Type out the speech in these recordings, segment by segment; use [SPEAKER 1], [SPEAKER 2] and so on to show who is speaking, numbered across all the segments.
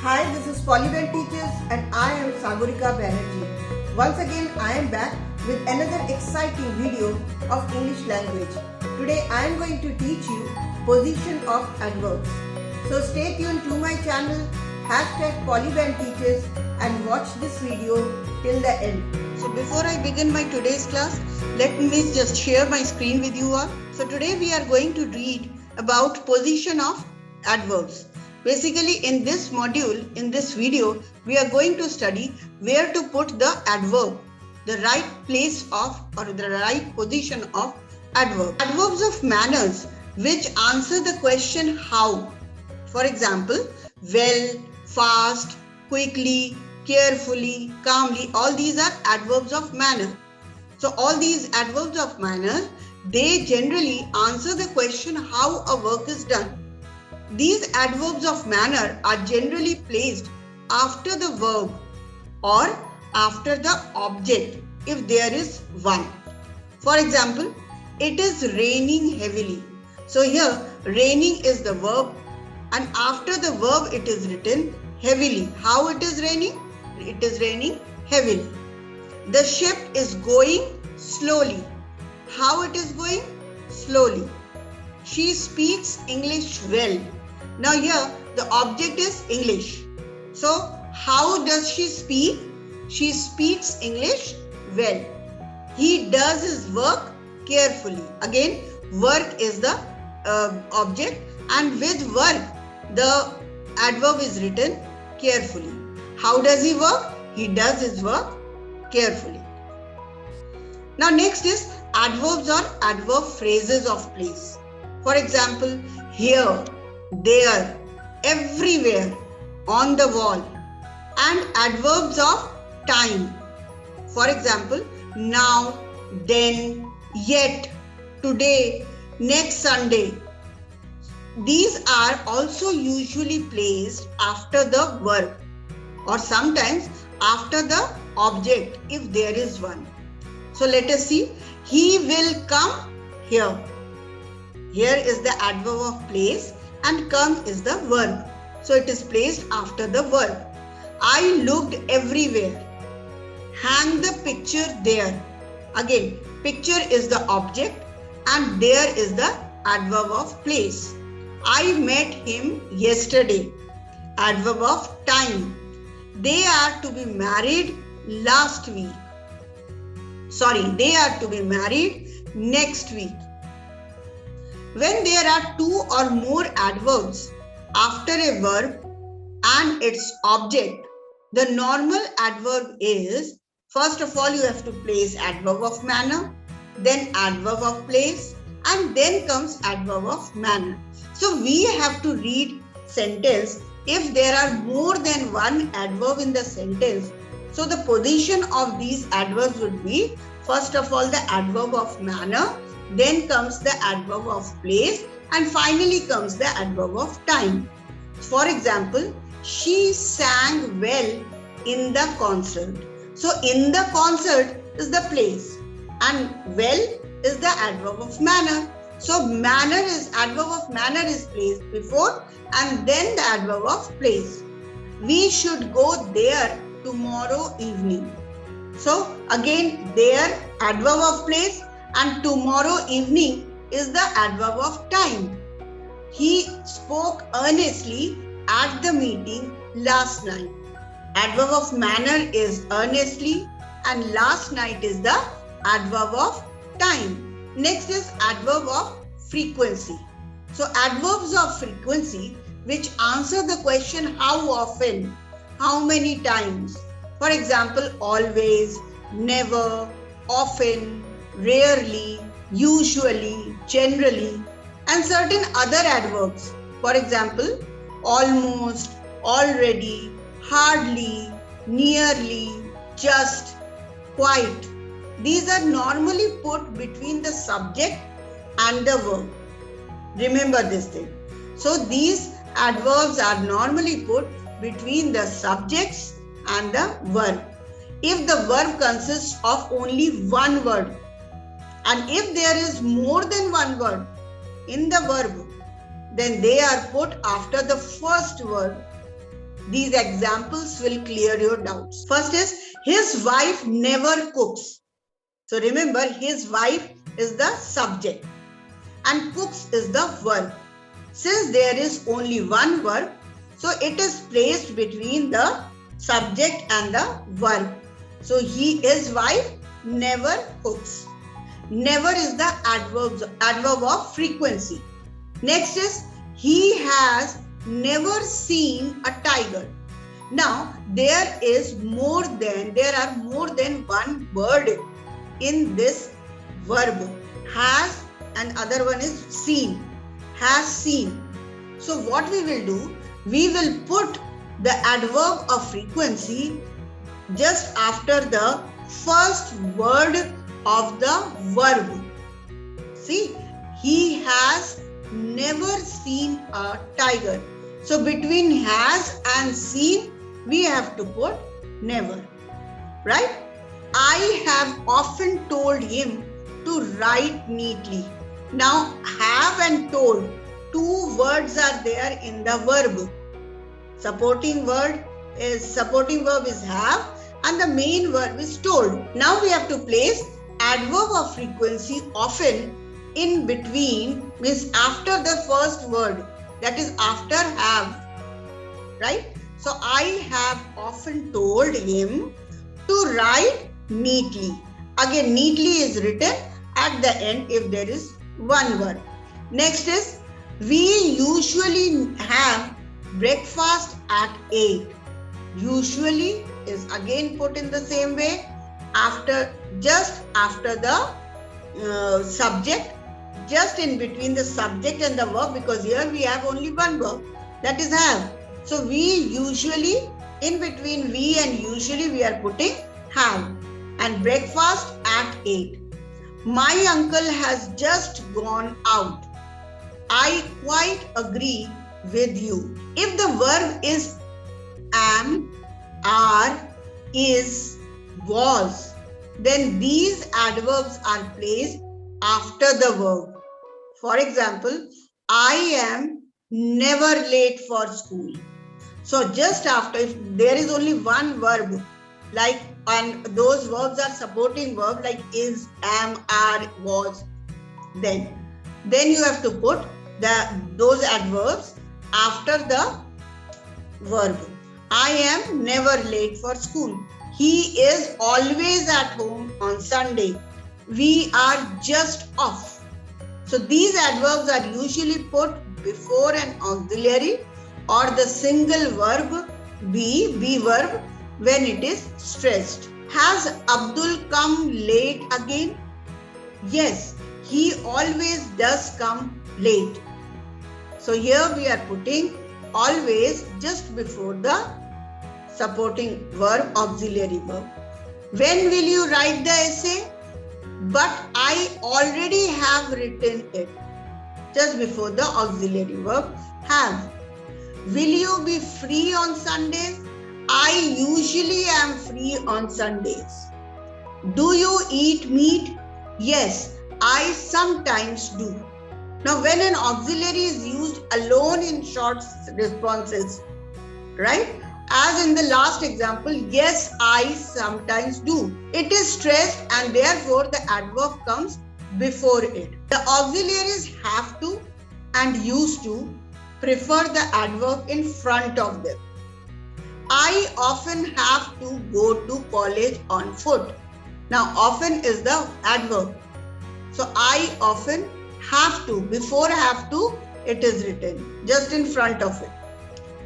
[SPEAKER 1] Hi, this is Polyval Teachers and I am Sagurika Banerjee. Once again, I am back with another exciting video of English language. Today, I am going to teach you position of adverbs. So stay tuned to my channel, #Polyval Teachers, and watch this video till the end. So before I begin my today's class, let me just share my screen with you all. So today we are going to read about position of adverbs. Basically, in this module, in this video, we are going to study where to put the adverb, the right place of or the right position of adverb. Adverbs of manners which answer the question how. For example, well, fast, quickly, carefully, calmly, all these are adverbs of manner. So all these adverbs of manner, they generally answer the question how a work is done. These adverbs of manner are generally placed after the verb or after the object if there is one. For example, it is raining heavily. So here raining is the verb and after the verb it is written heavily. How it is raining? It is raining heavily. The ship is going slowly. How it is going? Slowly. She speaks English well. Now here the object is English. So how does she speak? She speaks English well. He does his work carefully. Again, work is the object and with work the adverb is written carefully. How does he work? He does his work carefully. Now next is adverbs or adverb phrases of place. For example, here, there, everywhere, on the wall, and adverbs of time. For example, now, then, yet, today, next Sunday. These are also usually placed after the verb or sometimes after the object if there is one. So let us see. He will come here. Here is the adverb of place and come is the verb. So it is placed after the verb. I looked everywhere. Hang the picture there. Again, picture is the object and there is the adverb of place. I met him yesterday. Adverb of time. They are to be married last week. They are to be married next week. When there are two or more adverbs after a verb and its object, the normal adverb is, first of all, you have to place adverb of manner, then adverb of place, and then comes adverb of manner. So we have to read sentence if there are more than one adverb in the sentence. So the position of these adverbs would be, first of all, the adverb of manner, then comes the adverb of place, and finally comes the adverb of time. For example, she sang well in the concert. So in the concert is the place and well is the adverb of manner. So adverb of manner is placed before and then the adverb of place. We should go there tomorrow evening. So again there adverb of place and tomorrow evening is the adverb of time. He spoke earnestly at the meeting last night. Adverb of manner is earnestly and last night is the adverb of time. Next is adverb of frequency. So adverbs of frequency which answer the question how often, how many times. For example, always, never, often, rarely, usually, generally, and certain other adverbs. For example, almost, already, hardly, nearly, just, quite. These are normally put between the subject and the verb. Remember this thing. So these adverbs are normally put between the subjects and the verb. If the verb consists of only one word, and if there is more than one word in the verb, then they are put after the first word These examples will clear your doubts. First is, his wife never cooks. So remember, his wife is the subject and cooks is the verb. Since there is only one verb, so it is placed between the subject and the verb. So his wife never cooks. Never is the adverb of frequency. Next is, he has never seen a tiger. Now there are more than one word in this verb. Has and other one is seen. Has seen. So what we will do, we will put the adverb of frequency just after the first word of the verb. See, he has never seen a tiger. So between has and seen, we have to put never, right? I have often told him to write neatly. Now, have and told, two words are there in the verb. Supporting verb is have and the main verb is told. Now we have to place adverb of frequency often in between, means after the first word, that is after have, right? So I have often told him to write neatly. Again, neatly is written at the end if there is one word. Next is, we usually have breakfast at 8. Usually is again put in the same way just after the subject, just in between the subject and the verb, because here we have only one verb, that is have. So we usually, in between we and usually, we are putting have. And breakfast at 8. My uncle has just gone out. I quite agree with you. If the verb is am, are, is, was, then these adverbs are placed after the verb. For example, I am never late for school. So just after, if there is only one verb, like, and those verbs are supporting verb like is, am, are, was, then you have to put those adverbs after the verb. I am never late for school. He is always at home on Sunday. We are just off. So these adverbs are usually put before an auxiliary or the single verb be verb when it is stressed. Has Abdul come late again? Yes, he always does come late. So here we are putting always just before the supporting verb, auxiliary verb. When will you write the essay? But I already have written it. Just before the auxiliary verb have. Will you be free on Sundays? I usually am free on Sundays. Do you eat meat? Yes, I sometimes do. Now, when an auxiliary is used alone in short responses, right? As in the last example, yes, I sometimes do. It is stressed and therefore the adverb comes before it. The auxiliaries have to and used to prefer the adverb in front of them. I often have to go to college on foot. Now, often is the adverb. So, I often have to. Before have to, it is written just in front of it.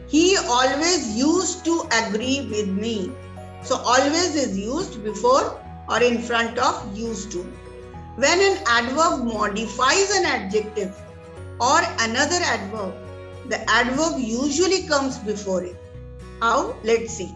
[SPEAKER 1] He always used to agree with me. So, always is used before or in front of used to. When an adverb modifies an adjective or another adverb, the adverb usually comes before it. How? Let's see.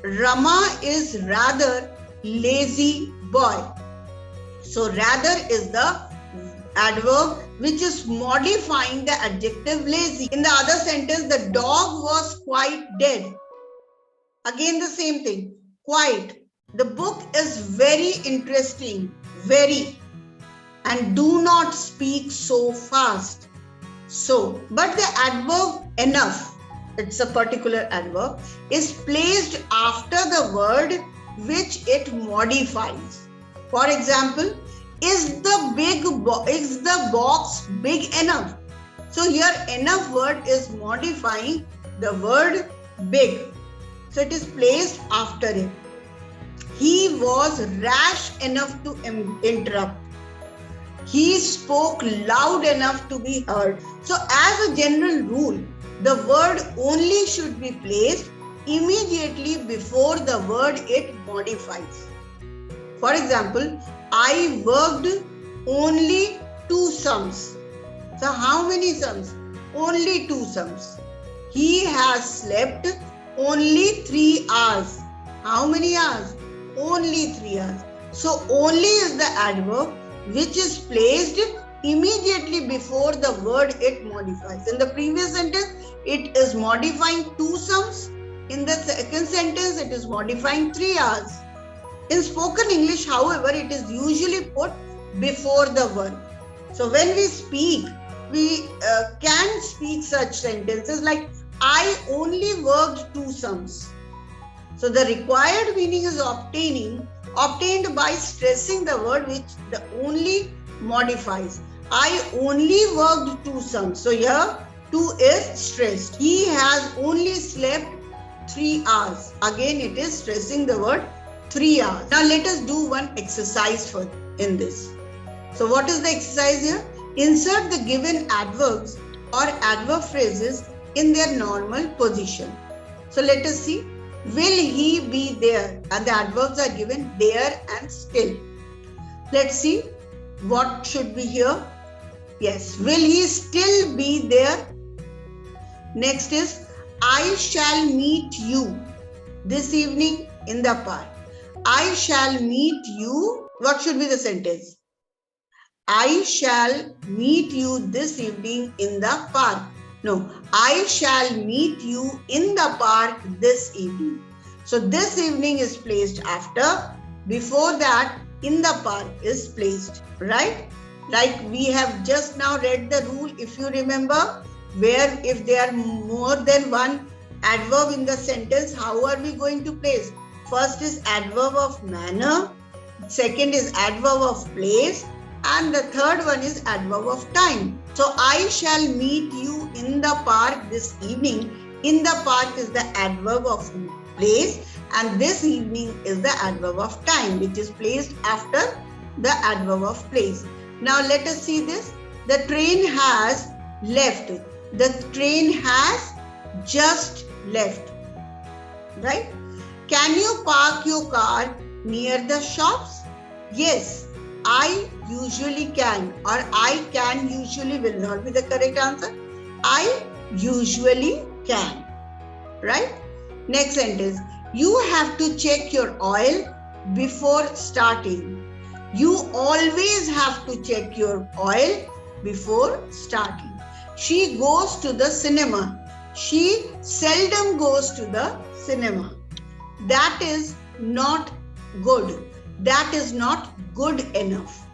[SPEAKER 1] Rama is rather lazy boy. So rather is the adverb which is modifying the adjective lazy. In the other sentence, the dog was quite dead. Again the same thing. Quite. The book is very interesting. Very. And do not speak so fast. So, but the adverb enough it's a particular adverb, is placed after the word which it modifies. For example, is the box big enough? So here enough word is modifying the word big. So it is placed after it. He was rash enough to interrupt. He spoke loud enough to be heard. So as a general rule, the word only should be placed immediately before the word it modifies. For example, I worked only 2 sums. So how many sums? Only 2 sums. He has slept only 3 hours. How many hours? Only 3 hours. So only is the adverb which is placed immediately before the word it modifies. In the previous sentence, it is modifying 2 sums. In the second sentence, it is modifying 3 hours. In spoken English, however, it is usually put before the verb. So when we speak, we can speak such sentences like, I only worked 2 sums. So the required meaning is obtained by stressing the word which the only modifies. I only worked 2 sums. So here 2 is stressed. He has only slept 3 hours. Again it is stressing the word 3 hours. Now let us do one exercise in this. So what is the exercise here? Insert the given adverbs or adverb phrases in their normal position. So let us see. Will he be there? And the adverbs are given there and still. Let's see what should be here. Yes, will he still be there? Next is, I shall meet you this evening in the park. I shall meet you. What should be the sentence? I shall meet you this evening in the park. No, I shall meet you in the park this evening. So this evening is placed after. Before that, in the park is placed, right? Like we have just now read the rule, if you remember, where if there are more than one adverb in the sentence, how are we going to place? First is adverb of manner, second is adverb of place, and the third one is adverb of time. So I shall meet you in the park this evening. In the park is the adverb of place, and this evening is the adverb of time, which is placed after the adverb of place. Now let us see this. The train has left. The train has just left. Right? Can you park your car near the shops? Yes, I usually can, or I can usually will not be the correct answer. I usually can. Right? Next sentence. You have to check your oil before starting. You always have to check your oil before starting. She goes to the cinema. She seldom goes to the cinema. That is not good. That is not good enough.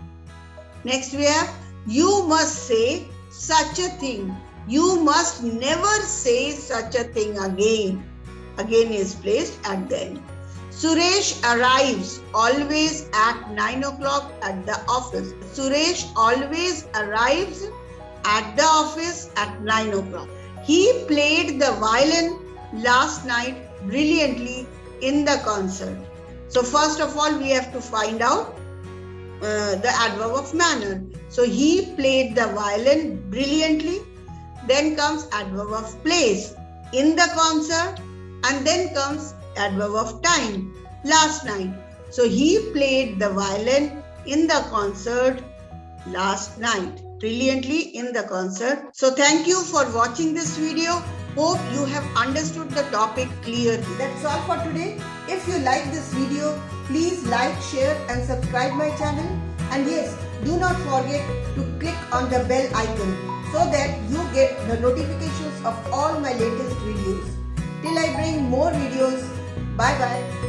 [SPEAKER 1] Next we have, you must say such a thing. You must never say such a thing again. Again is placed at the end. Suresh arrives always at 9 o'clock at the office. Suresh always arrives at the office at 9 o'clock. He played the violin last night brilliantly in the concert. So first of all, we have to find out the adverb of manner. So he played the violin brilliantly. Then comes adverb of place, in the concert, and then comes adverb of time, last night. So he played the violin in the concert last night, brilliantly in the concert. So thank you for watching this video. Hope you have understood the topic clearly. That's all for today. If you like this video, please like, share and subscribe my channel. And yes, do not forget to click on the bell icon so that you get the notifications of all my latest videos. Till I bring more videos. Bye bye.